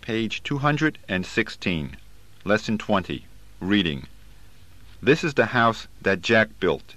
Page 216, Lesson 20, Reading. This is the house that Jack built.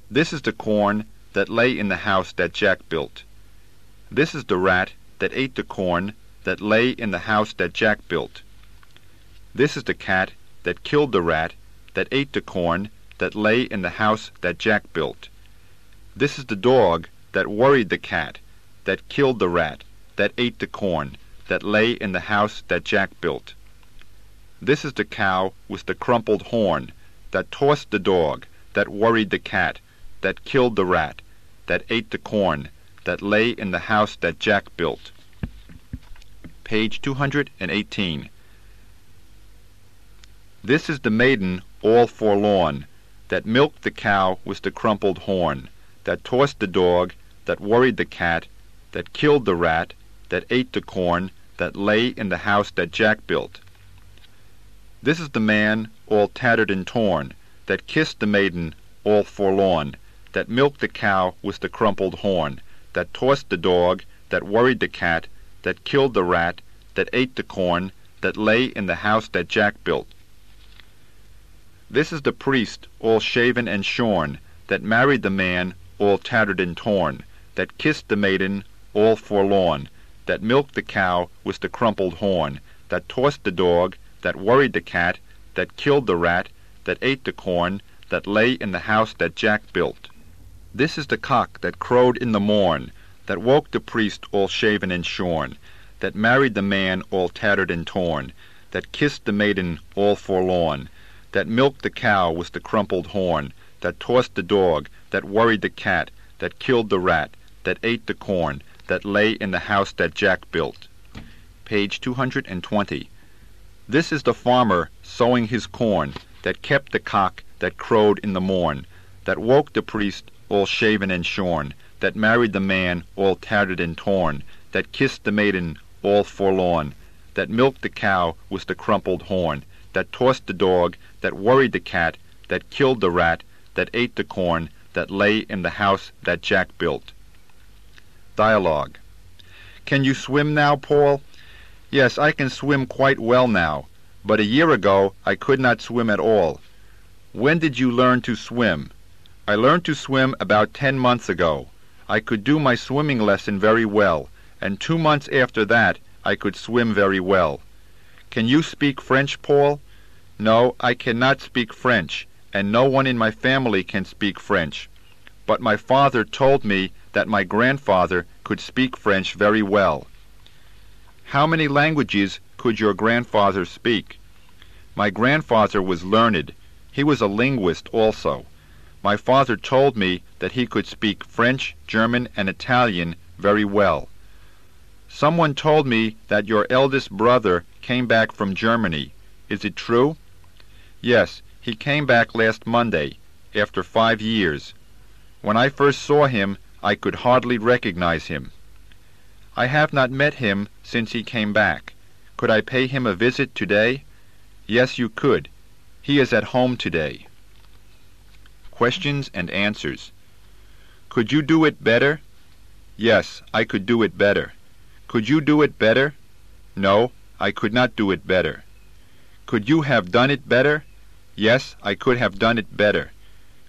This is the corn that lay in the house that Jack built. This is the rat that ate the corn that lay in the house that Jack built. This is the cat that killed the rat that ate the corn that lay in the house that Jack built. This is the dog that worried the cat that killed the rat that ate the corn that lay in the house that Jack built. This is the cow with the crumpled horn that tossed the dog that worried the cat that killed the rat that ate the corn that lay in the house that Jack built. Page 218. This is the maiden all forlorn that milked the cow with the crumpled horn, that tossed the dog, that worried the cat, that killed the rat, that ate the corn, that lay in the house that Jack built. This is the man all tattered and torn, that kissed the maiden all forlorn, that milked the cow with the crumpled horn, that tossed the dog, that worried the cat, that killed the rat, that ate the corn, that lay in the house that Jack built. This is the priest all shaven and shorn, that married the man all tattered and torn, that kissed the maiden all forlorn, that milked the cow with the crumpled horn, that tossed the dog, that worried the cat, that killed the rat, that ate the corn, that lay in the house that Jack built. This is the cock that crowed in the morn, that woke the priest all shaven and shorn, that married the man all tattered and torn, that kissed the maiden all forlorn, that milked the cow with the crumpled horn, that tossed the dog, that worried the cat, that killed the rat, that ate the corn, that lay in the house that Jack built. Page 220. This is the farmer sowing his corn, that kept the cock that crowed in the morn, that woke the priest all shaven and shorn, that married the man all tattered and torn, that kissed the maiden all forlorn, that milked the cow with the crumpled horn, that tossed the dog, that worried the cat, that killed the rat, that ate the corn, that lay in the house that Jack built. Dialogue. Can you swim now, Paul? Yes, I can swim quite well now, but a year ago I could not swim at all. When did you learn to swim? I learned to swim about 10 months ago. I could do my swimming lesson very well, and 2 months after that I could swim very well. Can you speak French, Paul? No, I cannot speak French, and no one in my family can speak French. But my father told me that my grandfather could speak French very well. How many languages could your grandfather speak? My grandfather was learned. He was a linguist also. My father told me that he could speak French, German, and Italian very well. Someone told me that your eldest brother came back from Germany. Is it true? Yes, he came back last Monday, after 5 years. When I first saw him, I could hardly recognize him. I have not met him since he came back. Could I pay him a visit today? Yes, you could. He is at home today. Questions and answers. Could you do it better? Yes, I could do it better. Could you do it better? No, I could not do it better. Could you have done it better? Yes, I could have done it better.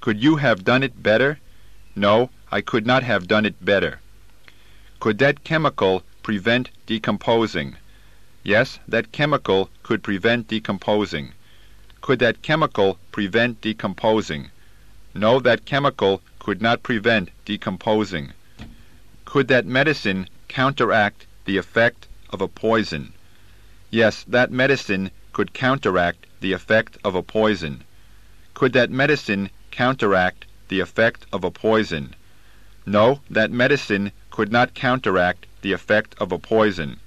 Could you have done it better? No, I could not have done it better. Could that chemical prevent decomposing? Yes, that chemical could prevent decomposing. Could that chemical prevent decomposing? No, that chemical could not prevent decomposing. Could that medicine counteract the effect of a poison? Yes, that medicine could counteract the effect of a poison. Could that medicine counteract the effect of a poison? No, that medicine could not counteract the effect of a poison.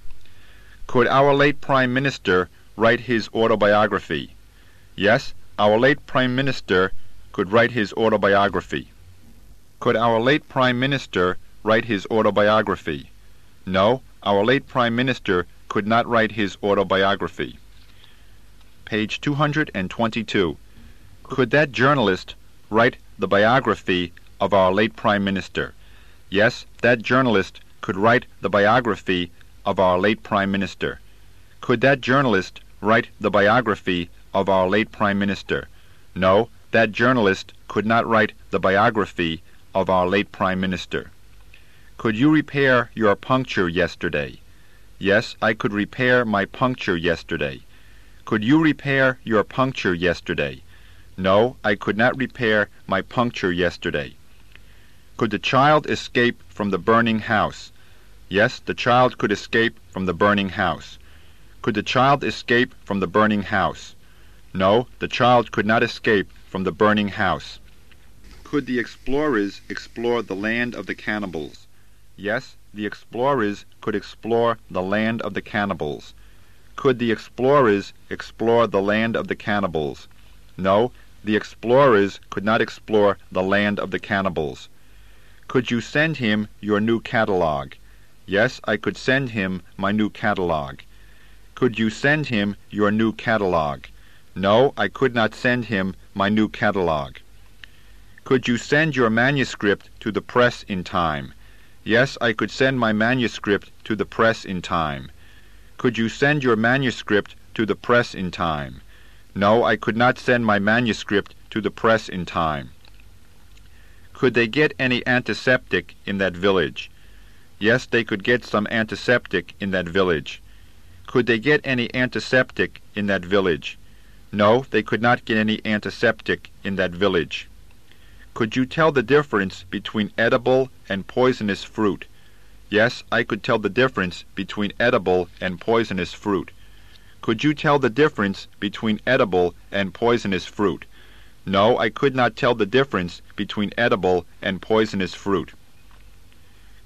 Could our late Prime Minister write his autobiography? Yes, our late Prime Minister could write his autobiography. Could our late Prime Minister write his autobiography? No, our late Prime Minister could not write his autobiography. Page 222. Could that journalist write the biography of our late Prime Minister? Yes, that journalist could write the biography of our late Prime Minister. Could that journalist write the biography of our late Prime Minister? No, that journalist could not write the biography of our late Prime Minister. Could you repair your puncture yesterday? Yes, I could repair my puncture yesterday. Could you repair your puncture yesterday? No, I could not repair my puncture yesterday. Could the child escape from the burning house? Yes, the child could escape from the burning house. Could the child escape from the burning house? No, the child could not escape from the burning house. Could the explorers explore the land of the cannibals? Yes, the explorers could explore the land of the cannibals. Could the explorers explore the land of the cannibals? No, the explorers could not explore the land of the cannibals. Could you send him your new catalog? Yes, I could send him my new catalog. Could you send him your new catalog? No, I could not send him my new catalog. Could you send your manuscript to the press in time? Yes, I could send my manuscript to the press in time. Could you send your manuscript to the press in time? No, I could not send my manuscript to the press in time. Could they get any antiseptic in that village? Yes, they could get some antiseptic in that village. Could they get any antiseptic in that village? No, they could not get any antiseptic in that village. Could you tell the difference between edible and poisonous fruit? Yes, I could tell the difference between edible and poisonous fruit. Could you tell the difference between edible and poisonous fruit? No, I could not tell the difference between edible and poisonous fruit.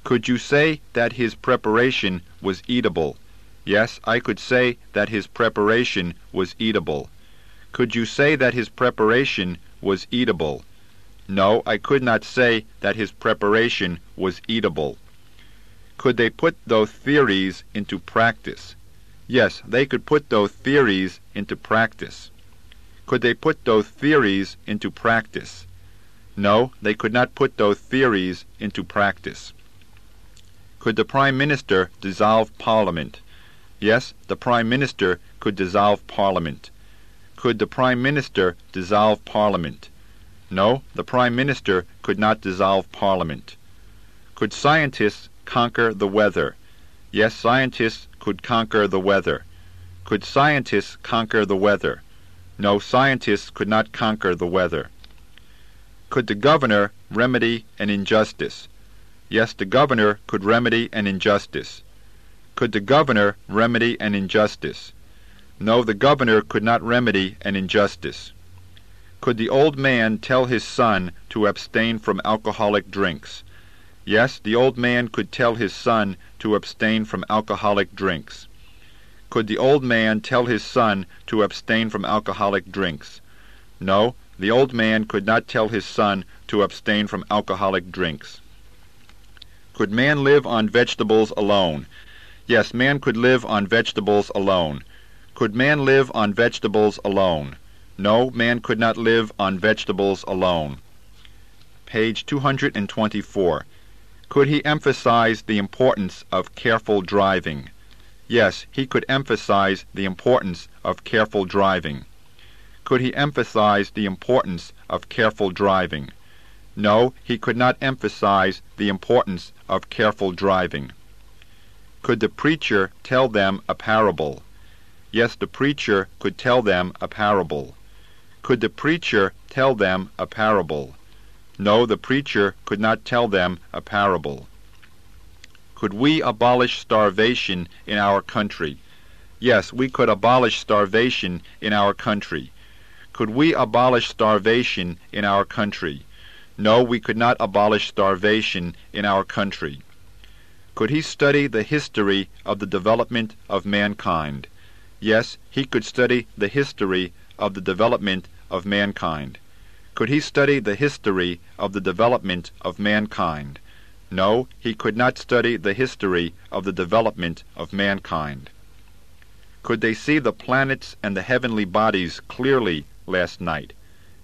Could you say that his preparation was eatable? Yes, I could say that his preparation was eatable. Could you say that his preparation was eatable? No, I could not say that his preparation was eatable. Could they put those theories into practice? Yes, they could put those theories into practice. Could they put those theories into practice? No, they could not put those theories into practice. Could the Prime Minister dissolve Parliament? Yes, the Prime Minister could dissolve Parliament. Could the Prime Minister dissolve Parliament? No, the Prime Minister could not dissolve Parliament. Could scientists conquer the weather? Yes, scientists could conquer the weather. Could scientists conquer the weather? No, scientists could not conquer the weather. Could the governor remedy an injustice? Yes, the governor could remedy an injustice. Could the governor remedy an injustice? No, the governor could not remedy an injustice. Could the old man tell his son to abstain from alcoholic drinks? Yes, the old man could tell his son to abstain from alcoholic drinks. Could the old man tell his son to abstain from alcoholic drinks? No, the old man could not tell his son to abstain from alcoholic drinks. Could man live on vegetables alone? Yes, man could live on vegetables alone. Could man live on vegetables alone? No, man could not live on vegetables alone. Page 224. Could he emphasize the importance of careful driving? Yes, he could emphasize the importance of careful driving. Could he emphasize the importance of careful driving? No, he could not emphasize the importance of careful driving. Could the preacher tell them a parable? Yes, the preacher could tell them a parable. Could the preacher tell them a parable? No, the preacher could not tell them a parable. Could we abolish starvation in our country? Yes, we could abolish starvation in our country. Could we abolish starvation in our country? No, we could not abolish starvation in our country. Could he study the history of the development of mankind? Yes, he could study the history of the development of mankind. Could he study the history of the development of mankind? No, he could not study the history of the development of mankind. Could they see the planets and the heavenly bodies clearly last night?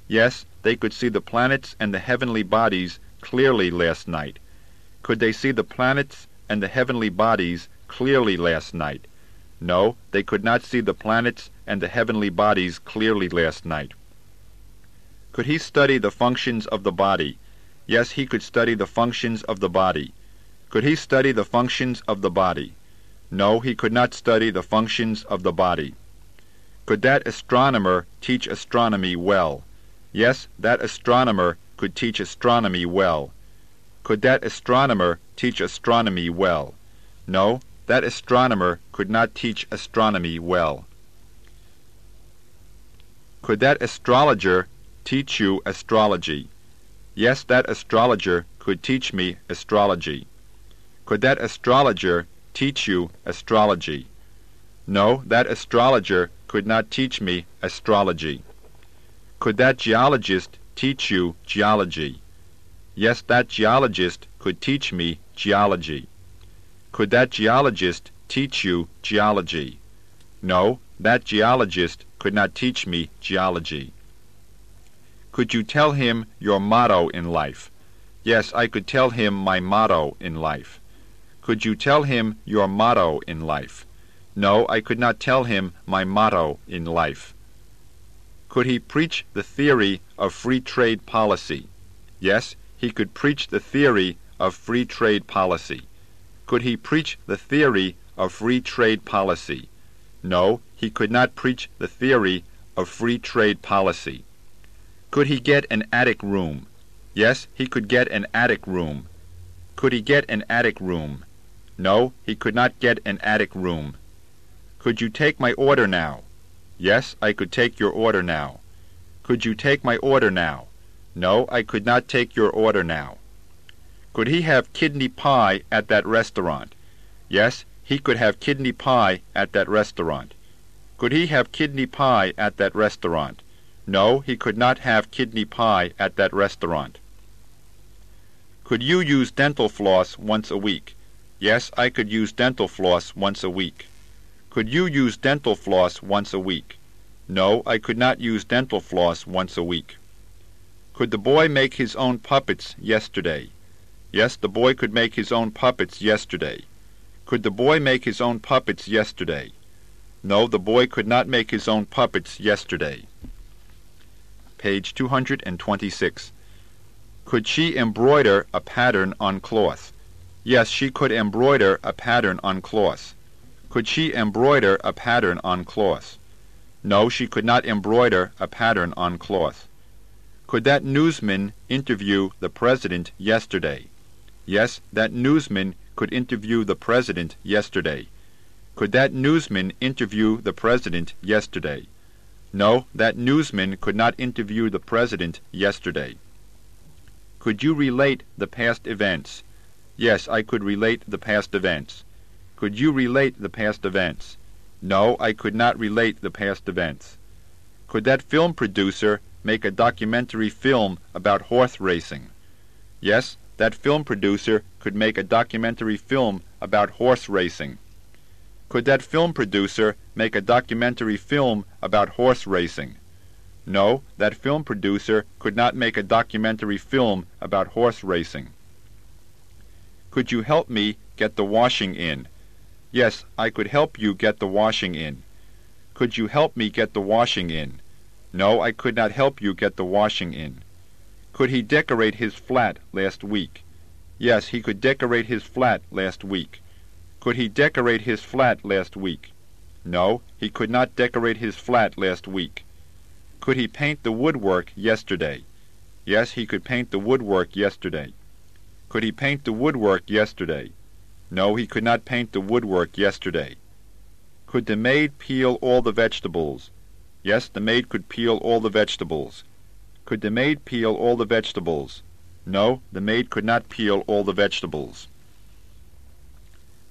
Yes, they could see the planets and the heavenly bodies clearly last night. Could they see the planets and the heavenly bodies clearly last night? No, they could not see the planets and the heavenly bodies clearly last night. Could he study the functions of the body? Yes, he could study the functions of the body. Could he study the functions of the body? No, he could not study the functions of the body. Could that astronomer teach astronomy well? Yes, that astronomer could teach astronomy well. Could that astronomer teach astronomy well? No, that astronomer could not teach astronomy well. Could that astrologer teach you astrology? Yes, that astrologer could teach me astrology. Could that astrologer teach you astrology? No, that astrologer could not teach me astrology. Could that geologist teach you geology? Yes, that geologist could teach me geology. Could that geologist teach you geology? No, that geologist could not teach me geology. Could you tell him your motto in life? Yes, I could tell him my motto in life. Could you tell him your motto in life? No, I could not tell him my motto in life. Could he preach the theory of free trade policy? Yes, he could preach the theory of free trade policy. Could he preach the theory of free trade policy? No, he could not preach the theory of free trade policy. Could he get an attic room? Yes, he could get an attic room. Could he get an attic room? No, he could not get an attic room. Could you take my order now? Yes, I could take your order now. Could you take my order now? No, I could not take your order now. Could he have kidney pie at that restaurant? Yes, he could have kidney pie at that restaurant. Could he have kidney pie at that restaurant? No, he could not have kidney pie at that restaurant. Could you use dental floss once a week? Yes, I could use dental floss once a week. Could you use dental floss once a week? No, I could not use dental floss once a week. Could the boy make his own puppets yesterday? Yes, the boy could make his own puppets yesterday. Could the boy make his own puppets yesterday? No, the boy could not make his own puppets yesterday. Page 226. Could she embroider a pattern on cloth? Yes, she could embroider a pattern on cloth. Could she embroider a pattern on cloth? No, she could not embroider a pattern on cloth. Could that newsman interview the president yesterday? Yes, that newsman could interview the president yesterday. Could that newsman interview the president yesterday? No, that newsman could not interview the president yesterday. Could you relate the past events? Yes, I could relate the past events. Could you relate the past events? No, I could not relate the past events. Could that film producer make a documentary film about horse racing? Yes, that film producer could make a documentary film about horse racing. Could that film producer make a documentary film about horse racing? No, that film producer could not make a documentary film about horse racing. Could you help me get the washing in? Yes, I could help you get the washing in. Could you help me get the washing in? No, I could not help you get the washing in. Could he decorate his flat last week? Yes, he could decorate his flat last week. Could he decorate his flat last week? No, he could not decorate his flat last week. Could he paint the woodwork yesterday? Yes, he could paint the woodwork yesterday. Could he paint the woodwork yesterday? No, he could not paint the woodwork yesterday. Could the maid peel all the vegetables? Yes, the maid could peel all the vegetables. Could the maid peel all the vegetables? No, the maid could not peel all the vegetables.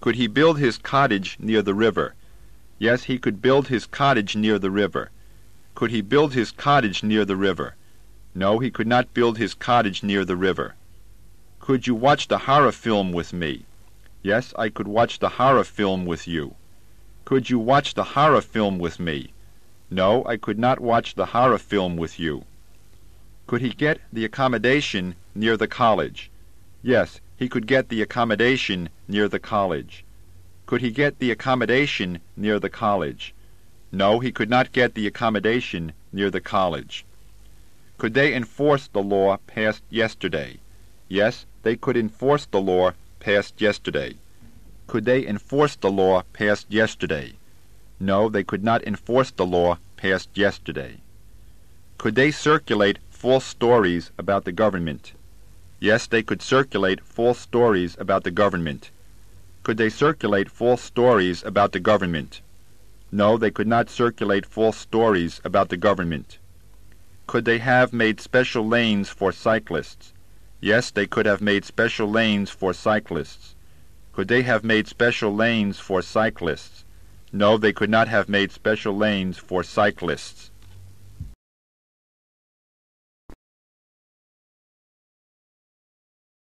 Could he build his cottage near the river? Yes, he could build his cottage near the river. Could he build his cottage near the river? No, he could not build his cottage near the river. Could you watch the horror film with me? Yes, I could watch the horror film with you. Could you watch the horror film with me? No, I could not watch the horror film with you. Could he get the accommodation near the college? Yes, he could get the accommodation near the college. Could he get the accommodation near the college? No, he could not get the accommodation near the college. Could they enforce the law passed yesterday? Yes, they could enforce the law passed yesterday. Could they enforce the law passed yesterday? No, they could not enforce the law passed yesterday. Could they circulate false stories about the government? Yes, they could circulate false stories about the government. Could they circulate false stories about the government? No, they could not circulate false stories about the government. Could they have made special lanes for cyclists? Yes, they could have made special lanes for cyclists. Could they have made special lanes for cyclists? No, they could not have made special lanes for cyclists.